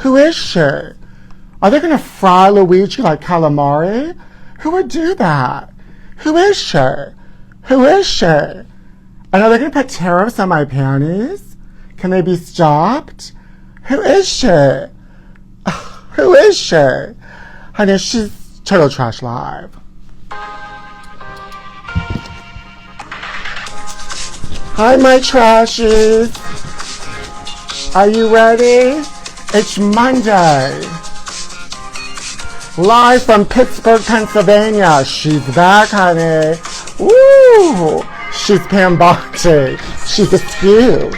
Who is she? Are they going to fry Luigi like calamari? Who would do that? Who is she? Who is she? And are they going to put tariffs on my panties? Can they be stopped? Who is she? Who is she? Honey, she's Total Trash Live. Hi, my trashies. Are you ready? It's Monday. Live from Pittsburgh, Pennsylvania. She's back, honey. Woo! She's Pam Bondi. She's askew.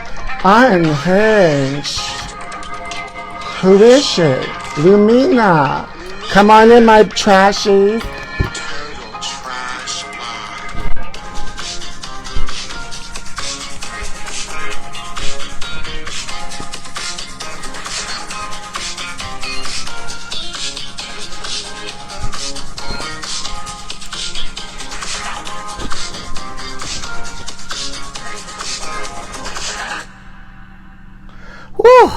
Unhinged. Who is she? Lumina. Come on in, my trashies. Whew.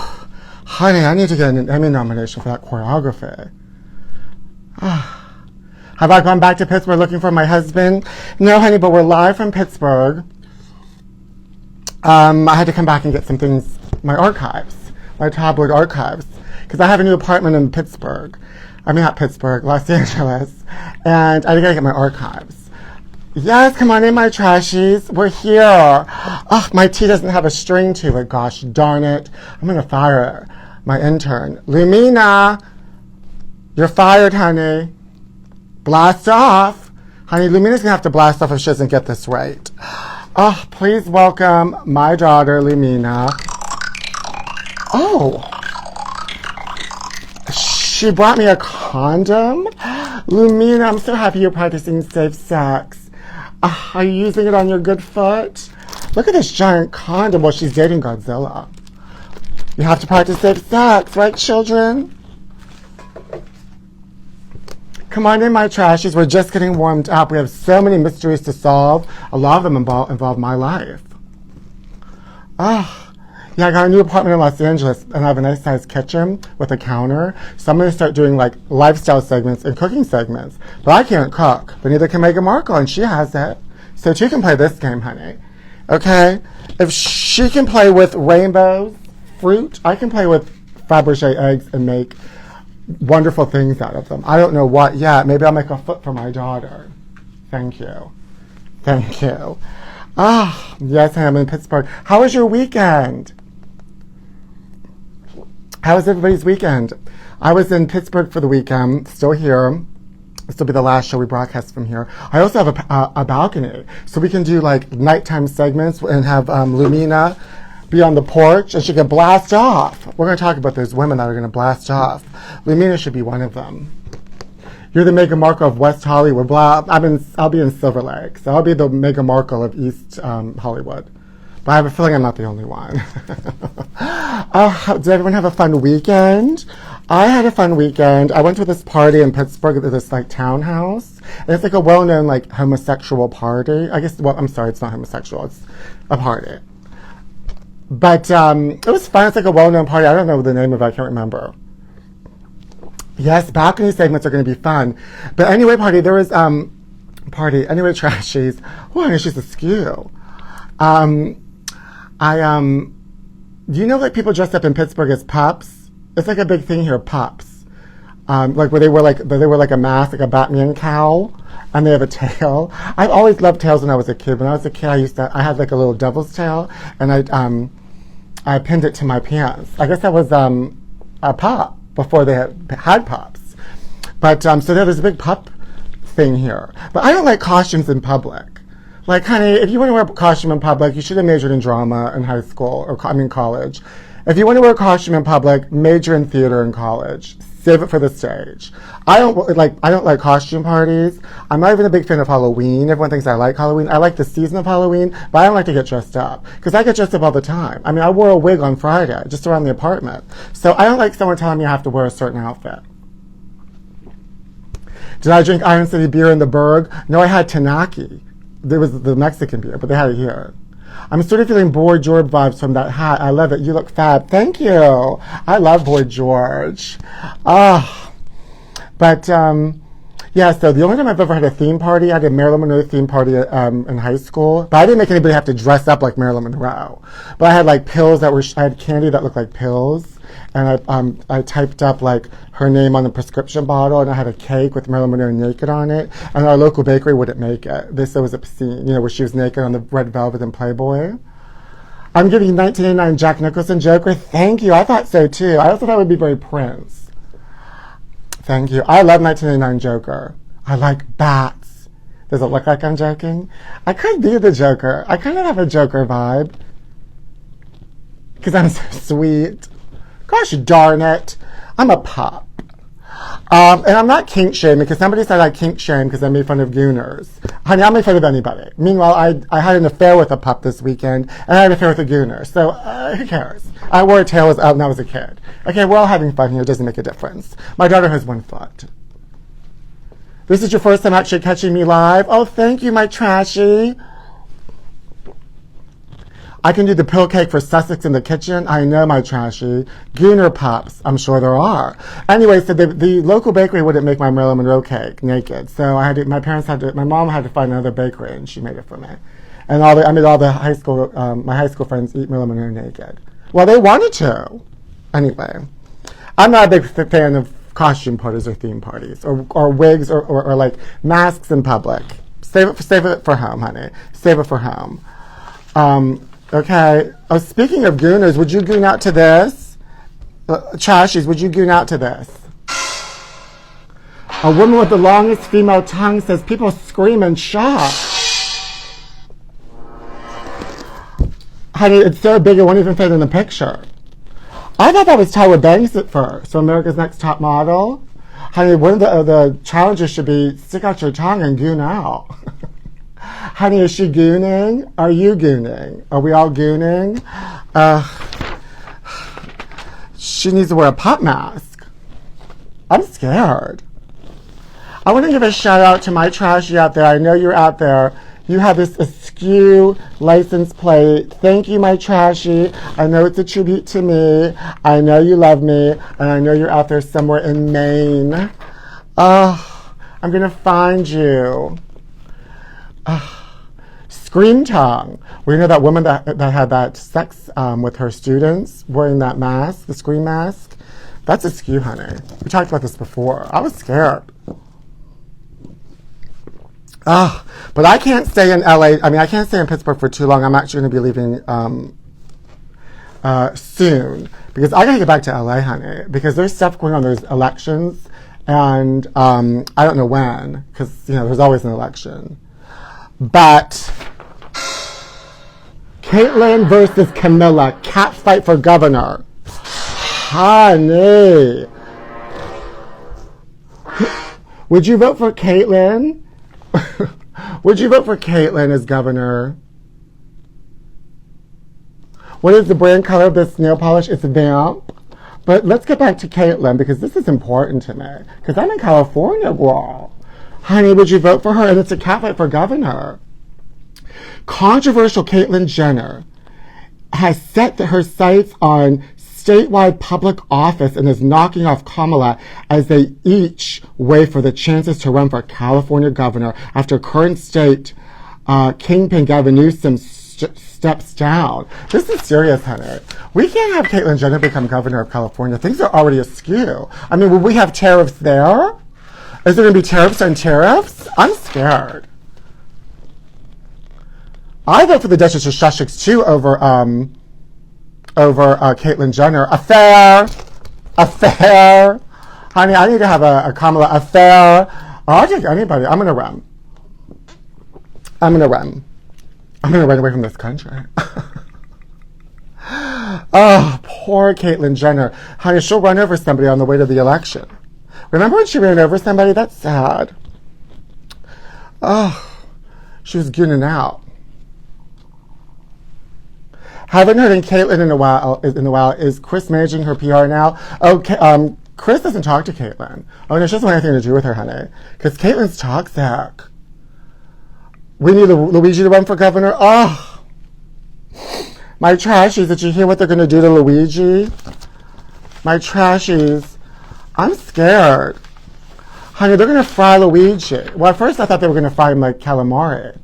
Honey, I need to get an Emmy nomination for that choreography. Have I gone back to Pittsburgh looking for my husband? No, honey, but we're live from Pittsburgh. I had to come back and get some things, my archives, my tabloid archives, because I have a new apartment in Pittsburgh. I mean, not Pittsburgh, Los Angeles. And I gotta get my archives. Yes, come on in, my trashies. We're here. Oh, my tea doesn't have a string to it. Gosh darn it. I'm going to fire my intern. Lumina, you're fired, honey. Blast off. Honey, Lumina's going to have to blast off if she doesn't get this right. Oh, please welcome my daughter, Lumina. Oh. She brought me a condom. Lumina, I'm so happy you're practicing safe sex. Are you using it on your good foot? Look at this giant condom while she's dating Godzilla. You have to practice safe sex, right, children? Come on in, my trashies. We're just getting warmed up. We have so many mysteries to solve. A lot of them involve my life. Yeah, I got a new apartment in Los Angeles, and I have a nice sized kitchen with a counter. So I'm going to start doing like lifestyle segments and cooking segments. But I can't cook, but neither can Meghan Markle, and she has it. So she can play this game, honey. Okay? If she can play with rainbows, fruit, I can play with Fabergé eggs and make wonderful things out of them. I don't know what yet. Maybe I'll make a foot for my daughter. Thank you. Thank you. Yes, I'm in Pittsburgh. How was your weekend? How was everybody's weekend? I was in Pittsburgh for the weekend, still here. This will be the last show we broadcast from here. I also have a balcony, so we can do like nighttime segments and have Lumina be on the porch, and she can blast off. We're going to talk about those women that are going to blast off. Lumina should be one of them. You're the Meghan Markle of West Hollywood. Blah. I'll be in Silver Lake, so I'll be the Meghan Markle of East Hollywood. But I have a feeling I'm not the only one. Did everyone have a fun weekend? I had a fun weekend. I went to this party in Pittsburgh at this like townhouse. And it's like a well-known like homosexual party. I guess, well, I'm sorry, it's not homosexual. It's a party. But it was fun. It's like a well-known party. I don't know the name of it. I can't remember. Yes, balcony segments are going to be fun. But anyway, anyway, trashies. Oh, I know she's askew. Do you know like people dress up in Pittsburgh as pups? It's like a big thing here, pups. Like where they wear like a mask, like a Batman cowl, and they have a tail. I've always loved tails when I was a kid. When I was a kid, I had like a little devil's tail, and I pinned it to my pants. I guess that was a pup before they had pups. But so there's a big pup thing here. But I don't like costumes in public. Like, honey, if you want to wear a costume in public, you should have majored in drama in high school, or college. If you want to wear a costume in public, major in theater in college. Save it for the stage. I don't like costume parties. I'm not even a big fan of Halloween. Everyone thinks I like Halloween. I like the season of Halloween, but I don't like to get dressed up. Because I get dressed up all the time. I mean, I wore a wig on Friday, just around the apartment. So I don't like someone telling me I have to wear a certain outfit. Did I drink Iron City beer in the Berg? No, I had Tanaki. There was the Mexican beer, but they had it here. I'm sort of feeling Boy George vibes from that hat. I love it. You look fab. Thank you. I love Boy George. Yeah, so the only time I've ever had a theme party, I had a Marilyn Monroe theme party in high school. But I didn't make anybody have to dress up like Marilyn Monroe. But I had like pills I had candy that looked like pills. And I typed up like her name on the prescription bottle, and I had a cake with Marilyn Monroe naked on it. And our local bakery wouldn't make it. They said it was obscene, where she was naked on the red velvet in Playboy. I'm giving 1989 Jack Nicholson Joker. Thank you. I thought so too. I also thought it would be very Prince. Thank you. I love 1989 Joker. I like bats. Does it look like I'm joking? I could be the Joker. I kind of have a Joker vibe. Because I'm so sweet. Gosh darn it. I'm a pup. And I'm not kink shaming, because somebody said I kink shame because I made fun of gooners. Honey, I made fun of anybody. Meanwhile, I had an affair with a pup this weekend, and I had an affair with a gooner. So who cares? I wore a tail when I was a kid. Okay, we're all having fun here. It doesn't make a difference. My daughter has 1 foot. This is your first time actually catching me live? Oh, thank you, my trashy. I can do the pill cake for Sussex in the kitchen. I know, my trashy. Gooner pups. I'm sure there are. Anyway, so the local bakery wouldn't make my Marilyn Monroe cake naked. So my mom had to find another bakery, and she made it for me. And I made all the my high school friends eat Marilyn Monroe naked. Well, they wanted to. Anyway, I'm not a big fan of costume parties or theme parties or wigs or like masks in public. Save it for home, honey. Save it for home. Okay. Oh, speaking of gooners, would you goon out to this? Trashies, would you goon out to this? A woman with the longest female tongue says people scream in shock. Honey, it's so big it won't even fit in the picture. I thought that was Tyra Banks at first, from America's Next Top Model. Honey, one of the challenges should be stick out your tongue and goon out. Honey, is she gooning? Are you gooning? Are we all gooning? She needs to wear a pup mask. I'm scared. I want to give a shout out to my trashy out there. I know you're out there. You have this askew license plate. Thank you, my trashy. I know it's a tribute to me. I know you love me. And I know you're out there somewhere in Maine. I'm going to find you. Scream tongue. Well, you know that woman that had that sex with her students wearing that mask, the scream mask? That's askew, honey. We talked about this before. I was scared. But I can't stay in LA. I mean, I can't stay in Pittsburgh for too long. I'm actually going to be leaving soon because I got to get back to LA, honey, because there's stuff going on. There's elections, and I don't know when, because there's always an election. But Caitlyn versus Camilla, cat fight for governor. Honey, would you vote for Caitlyn? Would you vote for Caitlyn as governor? What is the brand color of this nail polish? It's Vamp. But let's get back to Caitlyn, because this is important to me. Because I'm in California, girl. Honey, would you vote for her? And it's a cat fight for governor. Controversial Caitlyn Jenner has set her sights on statewide public office and is knocking off Kamala as they each wait for the chances to run for California governor after current state kingpin Gavin Newsom steps down. This is serious, honey. We can't have Caitlyn Jenner become governor of California. Things are already askew. I mean, will we have tariffs there? Is there going to be tariffs on tariffs? I'm scared. I vote for the Duchess of Sussex too over Caitlyn Jenner. Affair. Honey, I need to have a Kamala affair. I'll take anybody. I'm going to run. I'm going to run away from this country. Oh, poor Caitlyn Jenner. Honey, she'll run over somebody on the way to the election. Remember when she ran over somebody? That's sad. Oh, she was gooning out. Haven't heard in Caitlyn in a while. Is Chris managing her PR now? Okay, Chris doesn't talk to Caitlyn. Oh no, she doesn't want anything to do with her, honey. Because Caitlyn's toxic. We need Luigi to run for governor. Oh. My trashies, did you hear what they're going to do to Luigi? My trashies, I'm scared. Honey, they're going to fry Luigi. Well, at first I thought they were going to fry him like calamari.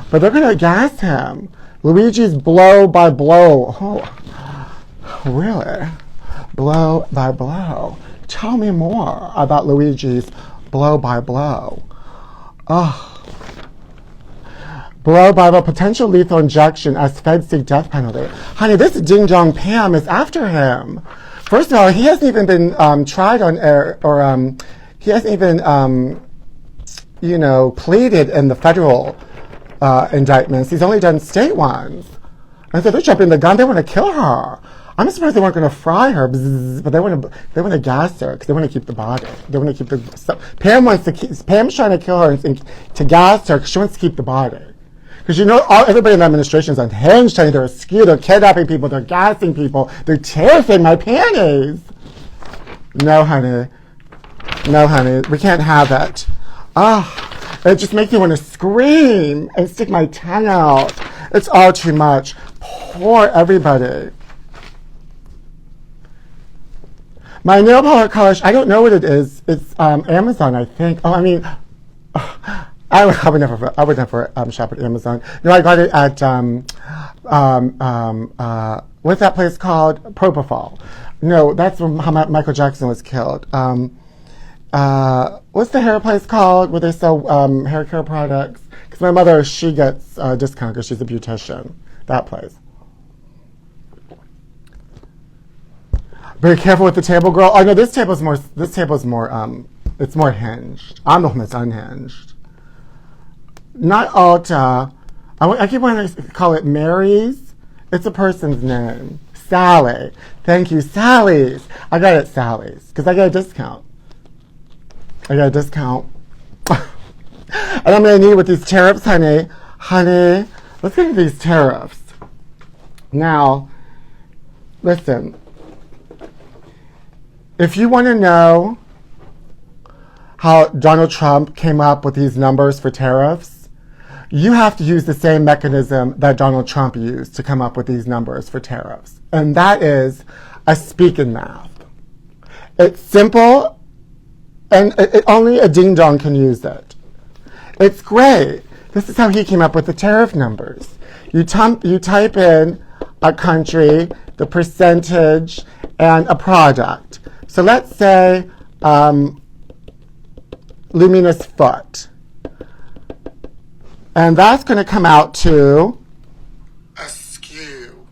But they're going to gas him. Luigi's blow by blow. Oh, really? Blow by blow. Tell me more about Luigi's blow by blow. Oh. Blow by blow, potential lethal injection as feds seek death penalty. Honey, this Ding Dong Pam is after him. First of all, he hasn't even been tried on air, or he hasn't even, pleaded in the federal indictments. He's only done state ones. And so they're jumping the gun. They want to kill her. I'm surprised they weren't going to fry her, but they want to gas her because they want to keep the body. They want to keep the. Pam's trying to kill her and to gas her because she wants to keep the body. Because everybody in the administration is unhinged, honey. They're askew, they're kidnapping people, they're gassing people, they're terrifying my panties. No, honey. No, honey. We can't have it. It just makes me want to scream and stick my tongue out. It's all too much. Poor everybody. My nail polish, I don't know what it is. It's Amazon, I think. I would never shop at Amazon. No, I got it at what's that place called? Propofol. No, that's how Michael Jackson was killed. What's the hair place called where they sell hair care products? Because my mother, she gets a discount because she's a beautician. That place. Be careful with the table, girl. Oh no, this table's more. It's more hinged. I'm the one that's unhinged. Not Alta. I keep wanting to call it Mary's. It's a person's name. Sally. Thank you, Sally's. I got it at Sally's because I got a discount. And I'm going to need with these tariffs, honey. Honey, let's get into these tariffs. Now, listen. If you want to know how Donald Trump came up with these numbers for tariffs, you have to use the same mechanism that Donald Trump used to come up with these numbers for tariffs. And that is a speaking math. It's simple, and only a ding-dong can use it. It's great. This is how he came up with the tariff numbers. You type in a country, the percentage, and a product. So let's say luminous foot. And that's going to come out to askew.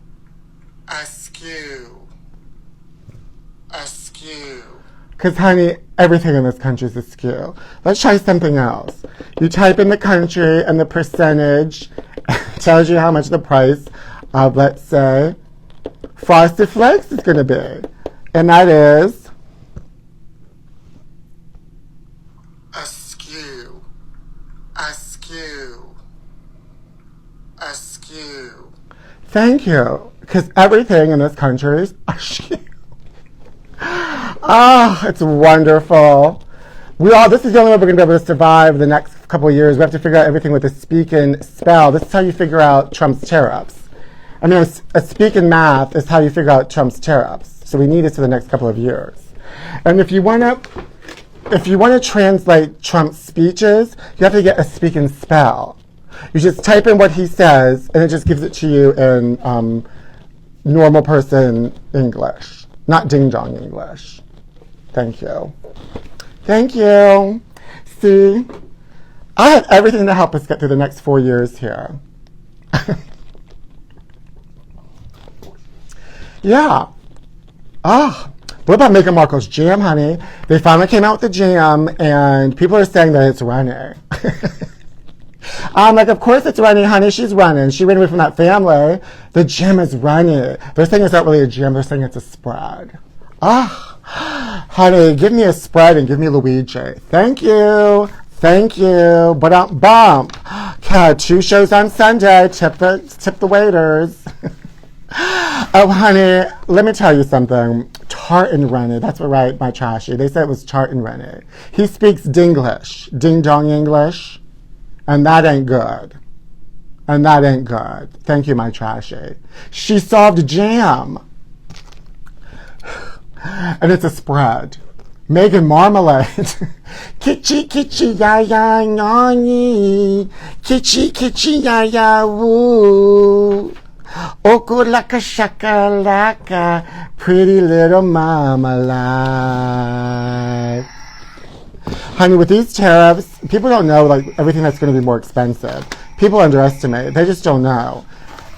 Because, honey, everything in this country is askew. Let's try something else. You type in the country and the percentage. It tells you how much the price of, let's say, Frosted Flakes is going to be. And that is askew. Thank you. Because everything in this country is askew. It's wonderful. This is the only way we're going to be able to survive the next couple of years. We have to figure out everything with a speak and spell. This is how you figure out Trump's tariffs. A speak and math is how you figure out Trump's tariffs. So we need it for the next couple of years. And if you want to translate Trump's speeches, you have to get a speak and spell. You just type in what he says, and it just gives it to you in normal person English, not ding-dong English. Thank you. Thank you. See, I have everything to help us get through the next 4 years here. Yeah. What about Meghan Markle's jam, honey? They finally came out with the jam, and people are saying that it's running. I'm like, of course it's running, honey. She's running. She ran away from that family. The jam is running. They're saying it's not really a jam. They're saying it's a spread. Honey, give me a spread and give me Luigi. Thank you. Thank you. But bump. God, 2 shows on Sunday. Tip the waiters. Oh, honey, let me tell you something. Tart and Rennie. That's what right, my trashy. They said it was Tart and Rennie. He speaks Dinglish. Ding-dong English. And that ain't good. And that ain't good. Thank you, my trashy. She solved jam. And it's a spread. Megan Marmalade. Kitschy, kitschy, ya, ya, nani. Kitschy, kitschy, ya, ya, woo. Oku laka shaka laka. Pretty little marmalade. Honey, with these tariffs, people don't know like everything that's going to be more expensive. People underestimate. They just don't know.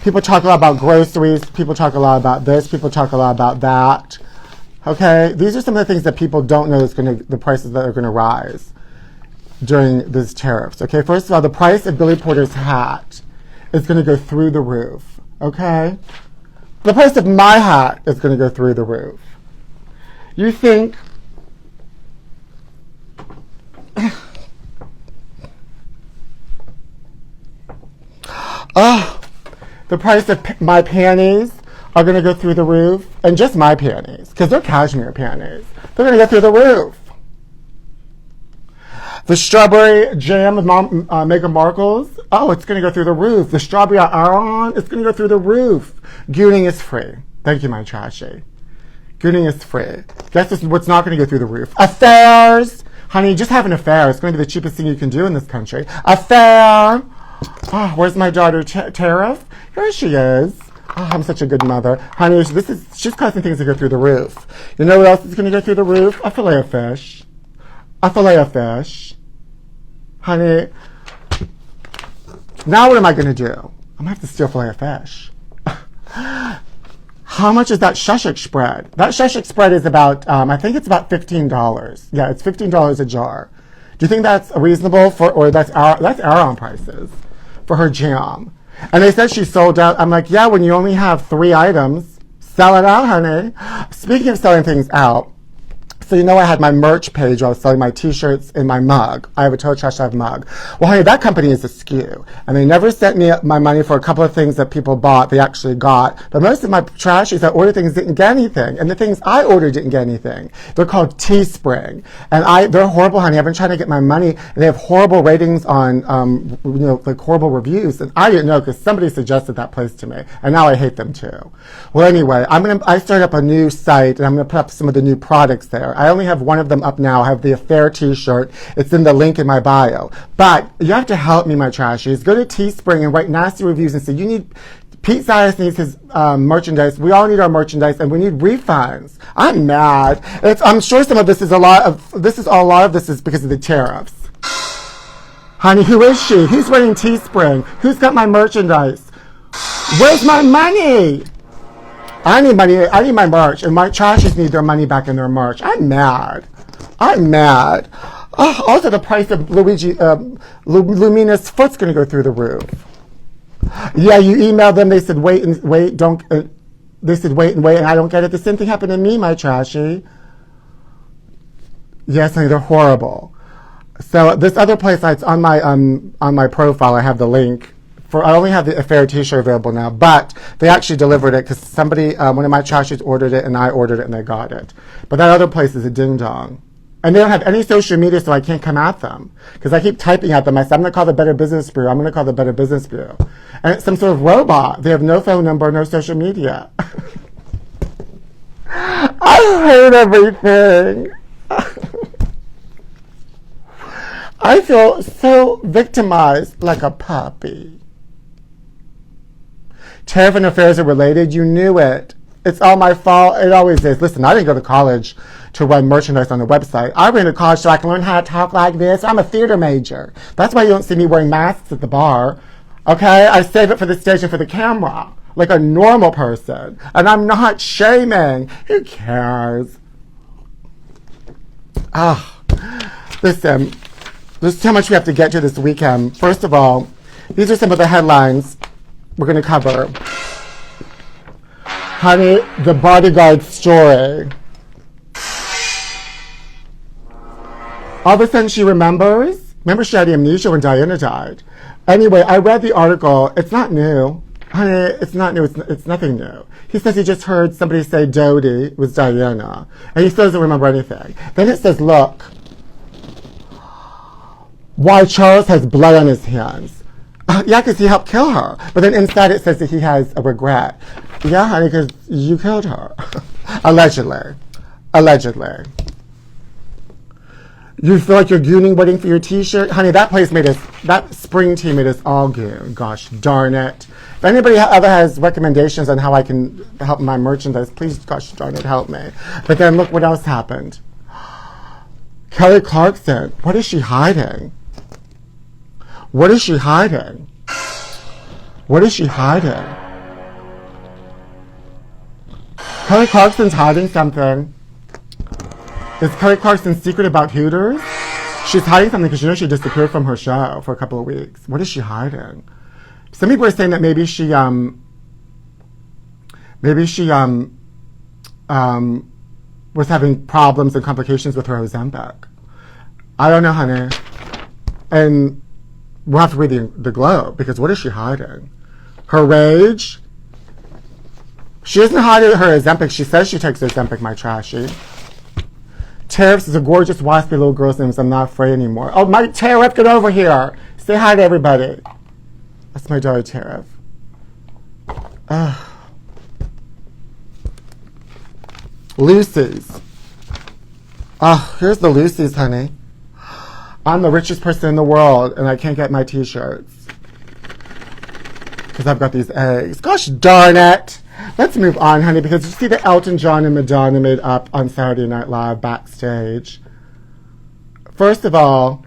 People talk a lot about groceries. People talk a lot about this. People talk a lot about that. Okay, these are some of the things that people don't know the prices that are going to rise during these tariffs. Okay, first of all, the price of Billy Porter's hat is going to go through the roof. Okay, the price of my hat is going to go through the roof. You think? Oh, the price of my panties are going to go through the roof, and just my panties, because they're cashmere panties. They're going to go through the roof. The strawberry jam of Meghan Markle's, oh, it's going to go through the roof. The strawberry Aron, it's going to go through the roof. Gooning is free. Thank you, my trashy. Gooning is free. Guess what's not going to go through the roof? Affairs. Honey, just have an affair. It's going to be the cheapest thing you can do in this country. Affair. Oh, where's my daughter, Tariff? Here she is. Oh, I'm such a good mother. Honey, she's causing things to go through the roof. You know what else is going to go through the roof? A fillet of fish. A fillet of fish. Honey, now what am I going to do? I'm going to have to steal fillet of fish. How much is that Sheshik spread? That Sheshik spread is about, I think it's about $15. Yeah, it's $15 a jar. Do you think that's reasonable or that's Aron prices for her jam? And they said she sold out. I'm like, yeah, when you only have 3 items, sell it out, honey. Speaking of selling things out, so you know I had my merch page where I was selling my t-shirts and my mug. I have a Total Trash Live mug. Well, honey, that company is askew. And they never sent me my money for a couple of things that people bought, they actually got. But most of my trashies that ordered things didn't get anything. And the things I ordered didn't get anything. They're called Teespring. And they're horrible, honey. I've been trying to get my money. And they have horrible ratings on, like horrible reviews. And I didn't know because somebody suggested that place to me. And now I hate them too. Well, anyway, I started up a new site and I'm going to put up some of the new products there. I only have one of them up now. I have the Affair t-shirt. It's in the link in my bio. But you have to help me, my trashies. Go to Teespring and write nasty reviews and say, Pete Zayas needs his merchandise. We all need our merchandise and we need refunds. I'm mad. I'm sure some of this is a lot of this is because of the tariffs. Honey, who is she? Who's running Teespring? Who's got my merchandise? Where's my money? I need money. I need my merch, and my trashies need their money back in their merch. I'm mad. Oh, also, the price of Luigi, Lumina's foot's going to go through the roof. Yeah, you emailed them. They said wait and wait. They said wait and wait, and I don't get it. The same thing happened to me, my trashy. Yes, honey, they're horrible. So this other place, it's on my profile. I have the link. I only have the Affair t-shirt available now, but they actually delivered it because somebody, one of my trashies ordered it and I ordered it and they got it. But that other place is a ding-dong. And they don't have any social media, so I can't come at them. Because I keep typing at them. I said, I'm going to call the Better Business Bureau. I'm going to call the Better Business Bureau. And it's some sort of robot. They have no phone number, no social media. I hate everything. I feel so victimized like a puppy. Tariff and affairs are related. You knew it. It's all my fault. It always is. Listen, I didn't go to college to run merchandise on the website. I went to college so I can learn how to talk like this. I'm a theater major. That's why you don't see me wearing masks at the bar. Okay? I save it for the stage and for the camera. Like a normal person. And I'm not shaming. Who cares? Listen. This is how much we have to get to this weekend. First of all, these are some of the headlines we're going to cover. Honey, the bodyguard story. All of a sudden she remembers. Remember she had amnesia when Diana died. Anyway, I read the article. It's not new. Honey, it's not new. It's nothing new. He says he just heard somebody say Dodie was Diana. And he still doesn't remember anything. Then it says, look, why Charles has blood on his hands. Yeah, because he helped kill her. But then inside it says that he has a regret. Yeah, honey, because you killed her. Allegedly. Allegedly. You feel like you're gooning waiting for your t-shirt? Honey, that place made us, that spring tea made us all goon. Gosh darn it. If anybody ever has recommendations on how I can help my merchandise, please, gosh darn it, help me. But then look what else happened. Kelly Clarkson, what is she hiding? What is she hiding? What is she hiding? Kelly Clarkson's hiding something. Is Kelly Clarkson's secret about Hooters? She's hiding something because you know she disappeared from her show for a couple of weeks. What is she hiding? Some people are saying that maybe she was having problems and complications with her Ozempic. I don't know, honey. And we'll have to read the Globe, because what is she hiding? Her rage? She isn't hiding her Ozempic. She says she takes Ozempic, my trashy. Tariffs is a gorgeous, waspy little girl's name, so I'm not afraid anymore. Oh, my Tariff, get over here. Say hi to everybody. That's my daughter, Tariff. Lucy's. Oh, here's the Lucy's, honey. I'm the richest person in the world, and I can't get my t-shirts. Because I've got these eggs. Gosh darn it. Let's move on, honey, because you see that Elton John and Madonna made up on Saturday Night Live backstage. First of all,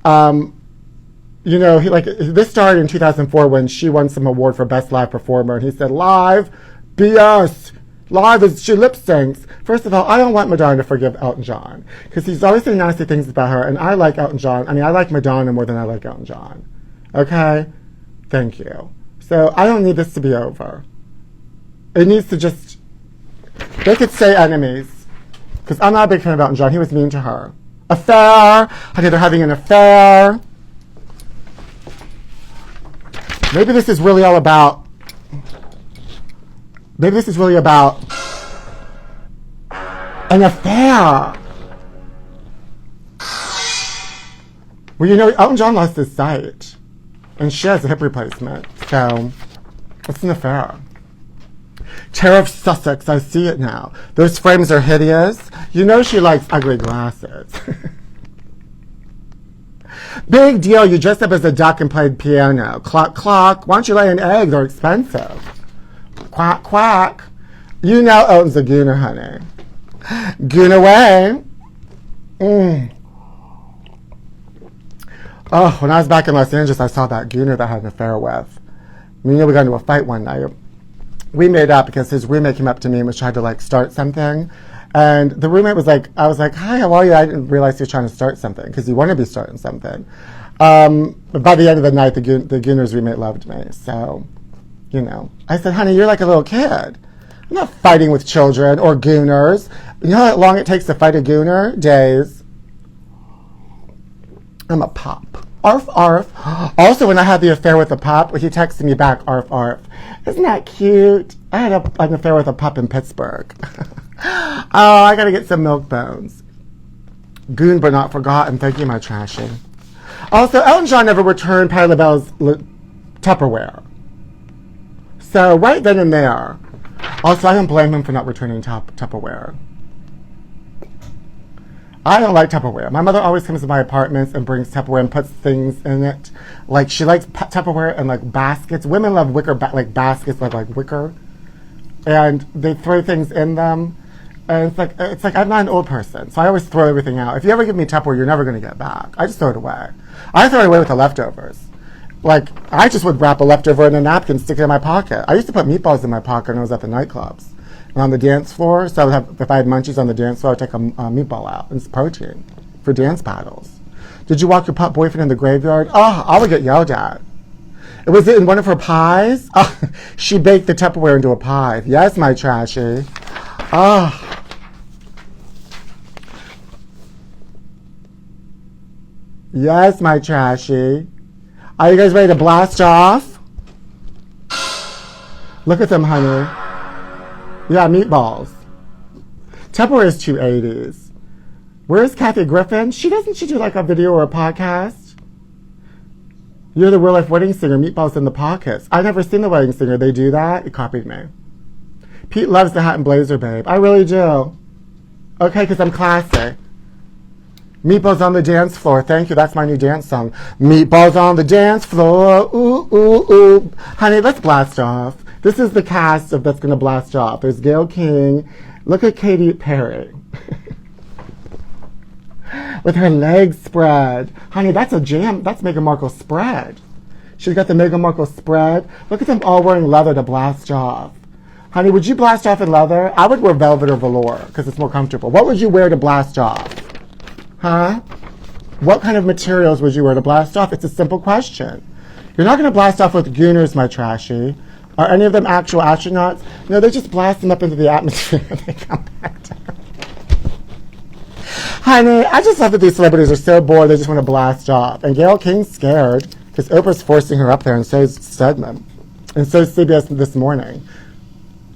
you know, this started in 2004 when she won some award for Best Live Performer, and he said, live, BS. Live is she lip syncs. First of all, I don't want Madonna to forgive Elton John, because he's always saying nasty things about her, and I like Elton John. I mean, I like Madonna more than I like Elton John. Okay? Thank you. So I don't need this to be over. It needs to just, they could say enemies, because I'm not a big fan of Elton John. He was mean to her. Affair. Honey, they're having an affair. Maybe this is really all about, maybe this is really about an affair. Well, you know, Elton John lost his sight, and she has a hip replacement, so it's an affair. Tariffs Sussex, I see it now. Those frames are hideous. You know she likes ugly glasses. Big deal, you dressed up as a duck and played piano. Cluck, cluck. Why don't you lay an egg? They're expensive. Quack, quack. You know Elton's a gooner, honey. Goon away. Oh, when I was back in Los Angeles, I saw that gooner that I had an affair with. You know, we got into a fight one night. We made up because his roommate came up to me and was trying to, like, start something. And the roommate was like, I was like, hi, how are you? I didn't realize he was trying to start something, because he wanted to be starting something. But by the end of the night, the gooner's roommate loved me. So, you know. I said, honey, you're like a little kid. I'm not fighting with children or gooners. You know how long it takes to fight a gooner? Days. I'm a pop. Arf, arf. Also, when I had the affair with the pup, he texted me back, arf, arf. Isn't that cute? I had an affair with a pup in Pittsburgh. Oh, I gotta get some milk bones. Goon but not forgotten. Thank you, my trashy. Also, Elton John never returned Patti LaBelle's Tupperware. So, right then and there. Also, I don't blame him for not returning Tupperware. I don't like Tupperware. My mother always comes to my apartments and brings Tupperware and puts things in it. Like, she likes Tupperware and, like, baskets. Women love wicker, like, baskets, like wicker. And they throw things in them. And it's like I'm not an old person, so I always throw everything out. If you ever give me Tupperware, you're never going to get it back. I just throw it away. I throw it away with the leftovers. Like, I just would wrap a leftover in a napkin, stick it in my pocket. I used to put meatballs in my pocket when I was at the nightclubs. And on the dance floor, so I would have, if I had munchies on the dance floor, I would take a meatball out. It's protein for dance battles. Did you walk your pup boyfriend in the graveyard? Oh, I would get yelled at. Was it in one of her pies? Oh, she baked the Tupperware into a pie. Yes, my trashy. Oh. Yes, my trashy. Are you guys ready to blast off? Look at them, honey. Yeah, meatballs. Tupperware is 280s. Where's Kathy Griffin? Doesn't she do like a video or a podcast? You're the real life wedding singer, meatballs in the pockets. I've never seen the wedding singer. They do that? It copied me. Pete loves the hat and blazer, babe. I really do. Okay, because I'm classy. Meatballs on the dance floor. Thank you. That's my new dance song. Meatballs on the dance floor. Ooh, ooh, ooh. Honey, let's blast off. This is the cast of that's going to blast off. There's Gayle King. Look at Katy Perry. With her legs spread. Honey, that's a jam. That's Meghan Markle's spread. She's got the Meghan Markle spread. Look at them all wearing leather to blast off. Honey, would you blast off in leather? I would wear velvet or velour because it's more comfortable. What would you wear to blast off? Huh? What kind of materials would you wear to blast off? It's a simple question. You're not going to blast off with gooners, my trashy. Are any of them actual astronauts? No, they just blast them up into the atmosphere and they come back down. Honey, I just love that these celebrities are so bored they just want to blast off. And Gayle King's scared because Oprah's forcing her up there, and so is Stedman. And so is CBS this morning.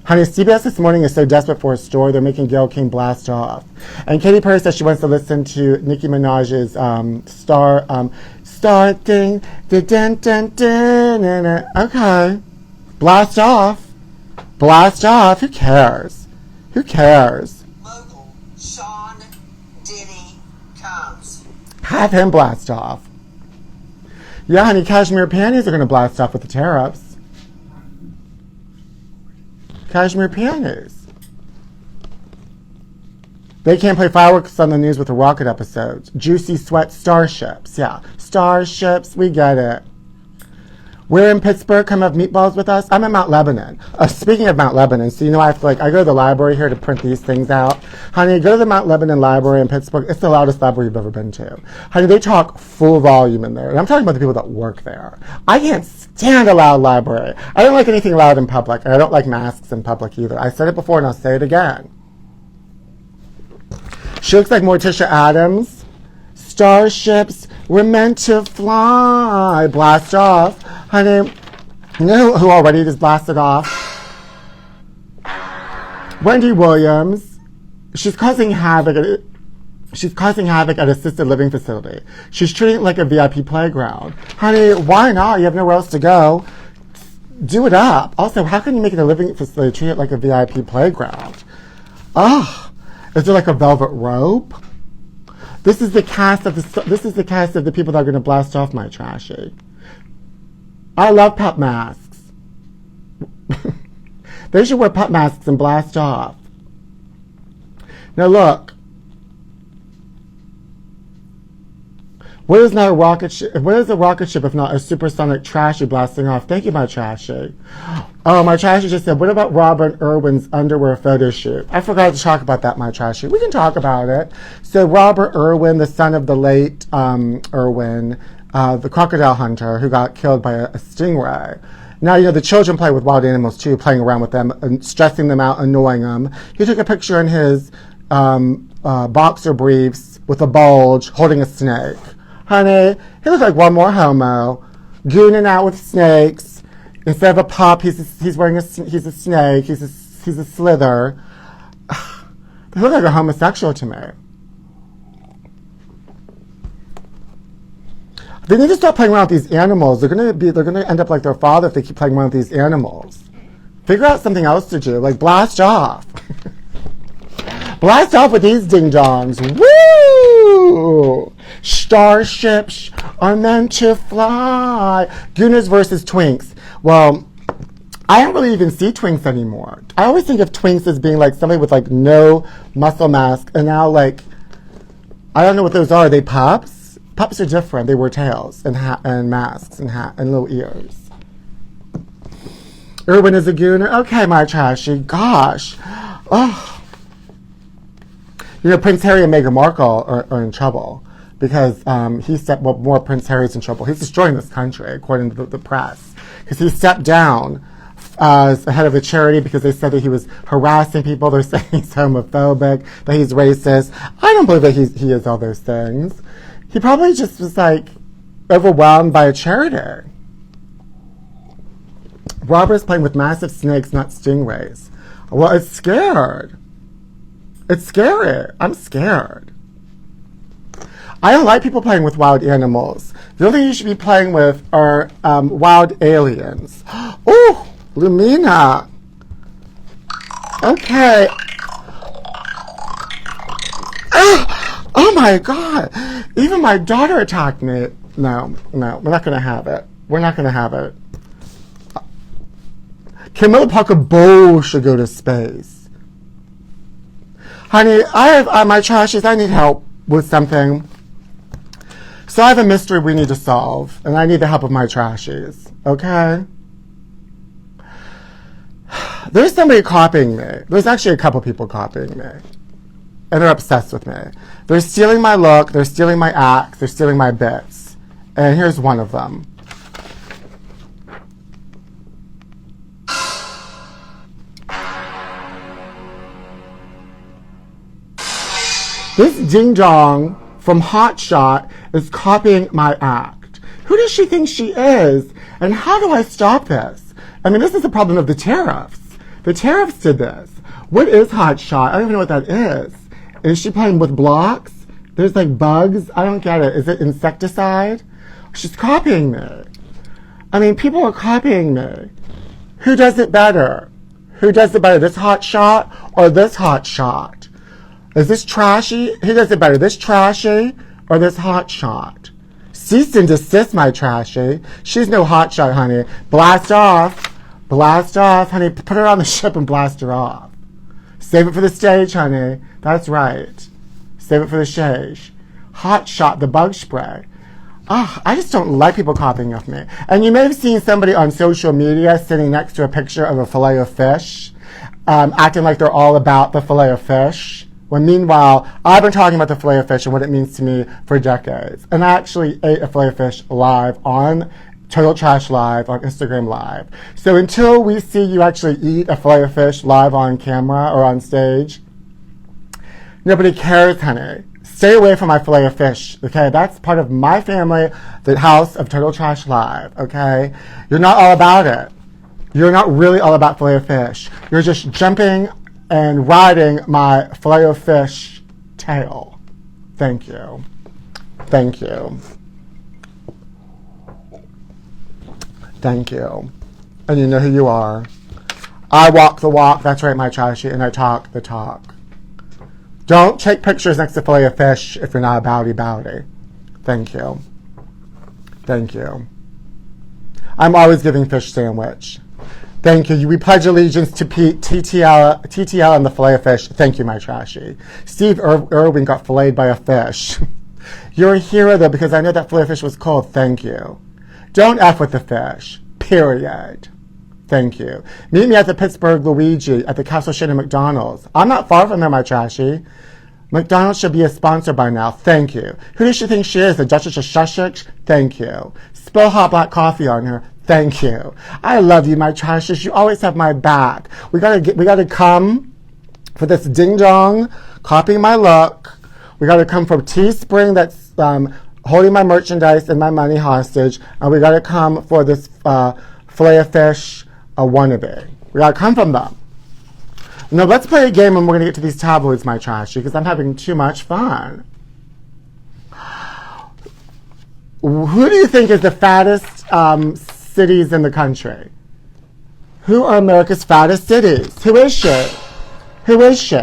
Honey, CBS this morning is so desperate for a story, they're making Gayle King blast off. And Katy Perry says she wants to listen to Nicki Minaj's star thing. Okay. Blast off. Blast off. Who cares? Who cares? Local Sean Diddy comes. Have him blast off. Yeah, honey, cashmere panties are going to blast off with the tariffs. Cashmere panties. They can't play fireworks on the news with the rocket episodes. Juicy sweat starships. Yeah, starships, we get it. We're in Pittsburgh. Come have meatballs with us. I'm in Mount Lebanon. Speaking of Mount Lebanon, so you know I go to the library here to print these things out. Honey, go to the Mount Lebanon Library in Pittsburgh. It's the loudest library you've ever been to. Honey, they talk full volume in there. And I'm talking about the people that work there. I can't stand a loud library. I don't like anything loud in public. And I don't like masks in public either. I said it before and I'll say it again. She looks like Morticia Adams. Starships were meant to fly. Blast off. Honey, you know who already just blasted off? Wendy Williams. She's causing havoc at assisted living facility. She's treating it like a VIP playground. Honey, why not? You have nowhere else to go. Do it up. Also, how can you make it a living facility treat it like a VIP playground? Ugh. Is there like a velvet rope? This is the cast of the people that are going to blast off my trashy. I love pup masks. They should wear pup masks and blast off. Now look. What is a rocket ship if not a supersonic trashy blasting off? Thank you, my trashy. Oh, my trashy just said, what about Robert Irwin's underwear photo shoot? I forgot to talk about that, my trashy. We can talk about it. So Robert Irwin, the son of the late Irwin, the crocodile hunter who got killed by a stingray. Now, you know, the children play with wild animals too, playing around with them, and stressing them out, annoying them. He took a picture in his boxer briefs with a bulge, holding a snake. Honey, he looks like one more homo, gooning out with snakes. Instead of a pup, he's a snake. He's a slither. They look like a homosexual to me. They need to stop playing around with these animals. They're gonna end up like their father if they keep playing around with these animals. Figure out something else to do, like blast off. Blast off with these ding-dongs. Woo! Starships are meant to fly. Gooners versus Twinks. Well, I don't really even see Twinks anymore. I always think of Twinks as being like somebody with like no muscle mass. And now like, I don't know what those are. Are they pups? Pups are different. They wear tails and masks and little ears. Irwin is a gooner. Okay, my trashy. Gosh. Oh. You know, Prince Harry and Meghan Markle are in trouble because more Prince Harry's in trouble. He's destroying this country, according to the press, because he stepped down as head of a charity because they said that he was harassing people. They're saying he's homophobic, that he's racist. I don't believe that he is all those things. He probably just was like overwhelmed by a charity. Robert's playing with massive snakes, not stingrays. Well, it's scared. It's scary. I'm scared. I don't like people playing with wild animals. The only thing you should be playing with are wild aliens. Oh, Lumina. Okay. Oh my God. Even my daughter attacked me. No, we're not going to have it. We're not going to have it. Camilla Parker Bowles should go to space. Honey, I have my trashies. I need help with something. So I have a mystery we need to solve, and I need the help of my trashies. Okay? There's somebody copying me. There's actually a couple people copying me. And they're obsessed with me. They're stealing my look, they're stealing my acts, they're stealing my bits. And here's one of them. This ding-dong from Hot Shot is copying my act. Who does she think she is? And how do I stop this? I mean, this is the problem of the Tariffs. The Tariffs did this. What is Hot Shot? I don't even know what that is. Is she playing with blocks? There's like bugs. I don't get it. Is it insecticide? She's copying me. I mean, people are copying me. Who does it better? Who does it better? This Hot Shot or this Hot Shot? Is this trashy? Who does it better? This trashy or this Hot Shot? Cease and desist, my trashy. She's no Hot Shot, honey. Blast off. Blast off, honey. Put her on the ship and blast her off. Save it for the stage, honey. That's right. Save it for the stage. Hot Shot, the bug spray. I just don't like people copying of me. And you may have seen somebody on social media sitting next to a picture of a fillet of fish, acting like they're all about the fillet of fish. When meanwhile, I've been talking about the fillet of fish and what it means to me for decades. And I actually ate a fillet of fish live on Total Trash Live on Instagram Live. So until we see you actually eat a fillet of fish live on camera or on stage, nobody cares, honey. Stay away from my fillet of fish, okay? That's part of my family, the house of Total Trash Live, okay? You're not all about it. You're not really all about fillet of fish. You're just jumping and riding my fillet of fish tail. Thank you. Thank you. Thank you. And you know who you are. I walk the walk, that's right, my trashy, and I talk the talk. Don't take pictures next to fillet of fish if you're not a bowdy. Thank you. Thank you. I'm always giving fish sandwich. Thank you. We pledge allegiance to TTL and the fillet of fish. Thank you, my trashy. Steve Irwin got filleted by a fish. You're a hero, though, because I know that fillet of fish was cold. Thank you. Don't F with the fish. Period. Thank you. Meet me at the Pittsburgh Luigi at the Castle Shannon McDonald's. I'm not far from there, my trashy. McDonald's should be a sponsor by now. Thank you. Who does she think she is? The Duchess of Sussex? Thank you. Spill hot black coffee on her. Thank you. I love you, my trashes. You always have my back. We gotta come for this ding dong, copying my look. We gotta come from Teespring that's holding my merchandise and my money hostage, and we gotta come for this fillet of fish, a wannabe. We gotta come from them. Now let's play a game and we're gonna get to these tabloids, my trashy, because I'm having too much fun. Who do you think is the fattest cities in the country? Who are America's fattest cities? Who is she? Who is she?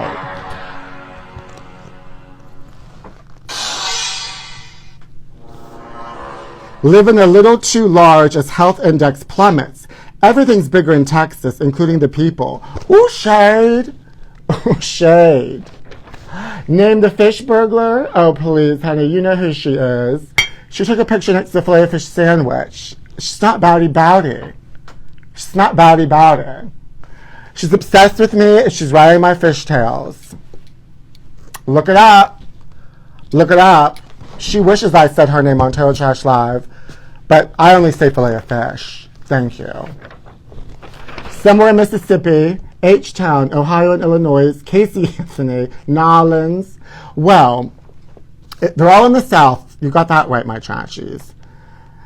Living a little too large as health index plummets. Everything's bigger in Texas, including the people. Ooh, shade. Ooh, shade. Name the fish burglar. Oh, please, honey, you know who she is. She took a picture next to the filet of fish sandwich. She's not bowdy. She's not bowdy. She's obsessed with me and she's riding my fishtails. Look it up. Look it up. She wishes I said her name on Total Trash Live, but I only say filet of fish. Thank you. Somewhere in Mississippi, H-Town, Ohio and Illinois, Casey Anthony, Nolens. Well, they're all in the South. You got that right, my trashies.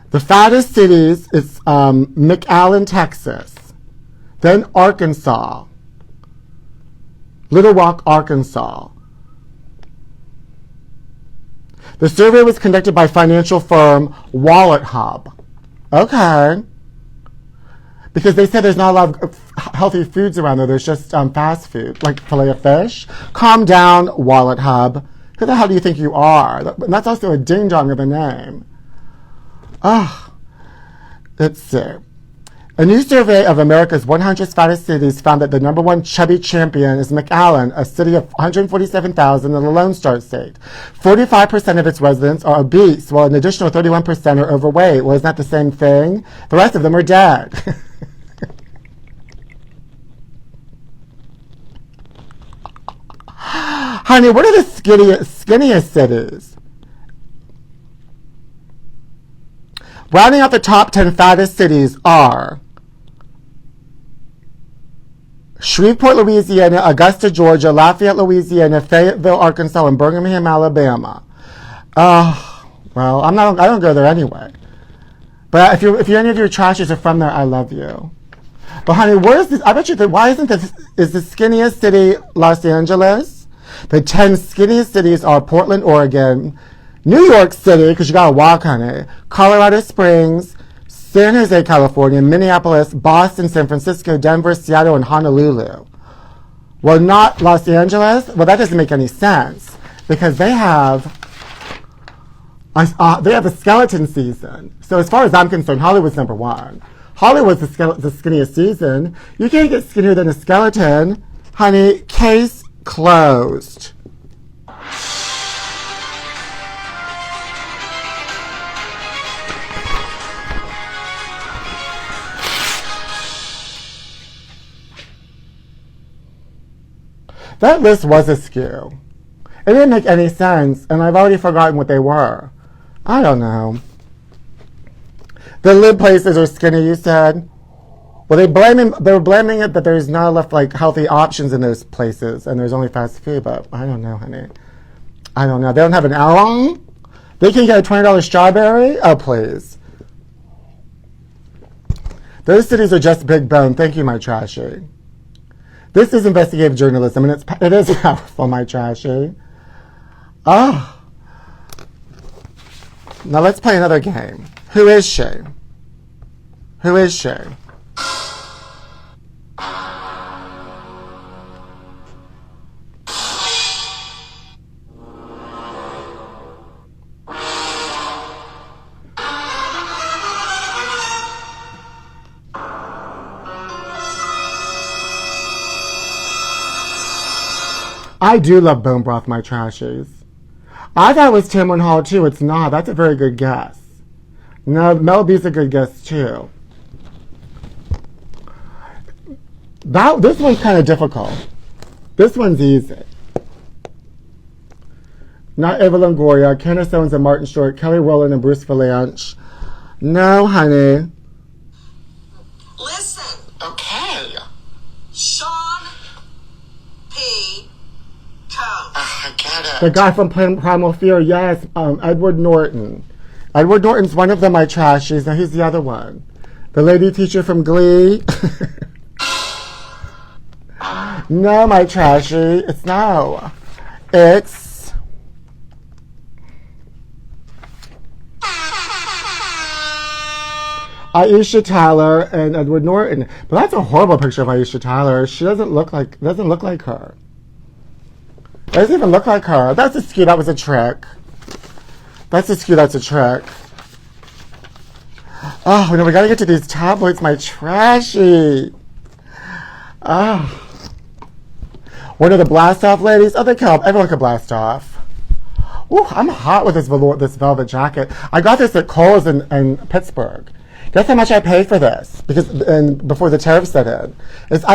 The fattest cities is McAllen, Texas. Then Arkansas. Little Rock, Arkansas. The survey was conducted by financial firm Wallet Hub. Okay. Because they said there's not a lot of healthy foods around there. There's just fast food, like filet of fish. Calm down, Wallet Hub. Who the hell do you think you are? That's also a ding-dong of a name. Let's see. A new survey of America's 100 fattest cities found that the number one chubby champion is McAllen, a city of 147,000 in the Lone Star State. 45% of its residents are obese, while an additional 31% are overweight. Well, isn't that the same thing? The rest of them are dead. Honey, what are the skinniest cities? Rounding out the top 10 fattest cities are Shreveport, Louisiana, Augusta, Georgia, Lafayette, Louisiana, Fayetteville, Arkansas, and Birmingham, Alabama. Well, I don't go there anyway. But if any of your trashes are from there, I love you. But honey, where is this? I bet you that why isn't this is the skinniest city Los Angeles? The 10 skinniest cities are Portland, Oregon, New York City, because you gotta walk, honey, Colorado Springs, San Jose, California, Minneapolis, Boston, San Francisco, Denver, Seattle, and Honolulu. Well, not Los Angeles? Well, that doesn't make any sense because they have a skeleton season. So as far as I'm concerned, Hollywood's number one. Hollywood's the skinniest season. You can't get skinnier than a skeleton. Honey, case closed. That list was askew. It didn't make any sense, and I've already forgotten what they were. I don't know. The lib places are skinny, you said? Well, they were blaming it that there's not enough healthy options in those places, and there's only fast food, but I don't know, honey. I don't know. They don't have an Along? They can get a $20 strawberry? Oh, please. Those cities are just big bone. Thank you, my trashy. This is investigative journalism, and it is powerful, my trashy. Oh. Now let's play another game. Who is she? Who is she? I do love bone broth, my trashies. I thought it was Tamron Hall, too. It's not. That's a very good guess. No, Mel B's a good guess, too. This one's kind of difficult. This one's easy. Not Eva Longoria, Candace Owens and Martin Short, Kelly Rowland and Bruce Valanche. No, honey. Listen. Okay. Sean P. Combs. I get it. The guy from Primal Fear, yes, Edward Norton. Edward Norton's one of them, my trashies. Now, who's the other one? The lady teacher from Glee? No, my trashy. It's no. It's... Aisha Tyler and Edward Norton. But that's a horrible picture of Aisha Tyler. She doesn't look like her. Doesn't even look like her. That's a skew. That was a trick. That's a skew. That's a trick. Oh, no, we gotta get to these tabloids, my trashy. Oh. What are the blast off ladies? Oh, they can help. Everyone can blast off. Ooh, I'm hot with this velvet jacket. I got this at Kohl's in Pittsburgh. Guess how much I paid for this? Before the tariffs set in. This is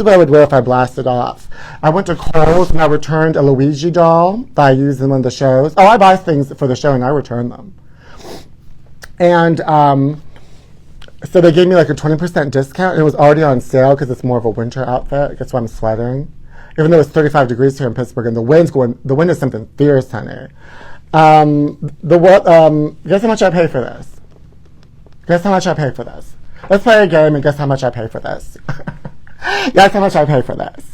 what I would wear if I blasted off. I went to Kohl's and I returned a Luigi doll that I used in one of the shows. Oh, I buy things for the show and I return them. And so they gave me like a 20% discount, and it was already on sale because it's more of a winter outfit. That's why I'm sweating. Even though it's 35 degrees here in Pittsburgh and the wind is something fierce, honey. Guess how much I pay for this? Guess how much I pay for this? Let's play a game and guess how much I pay for this. Guess how much I pay for this?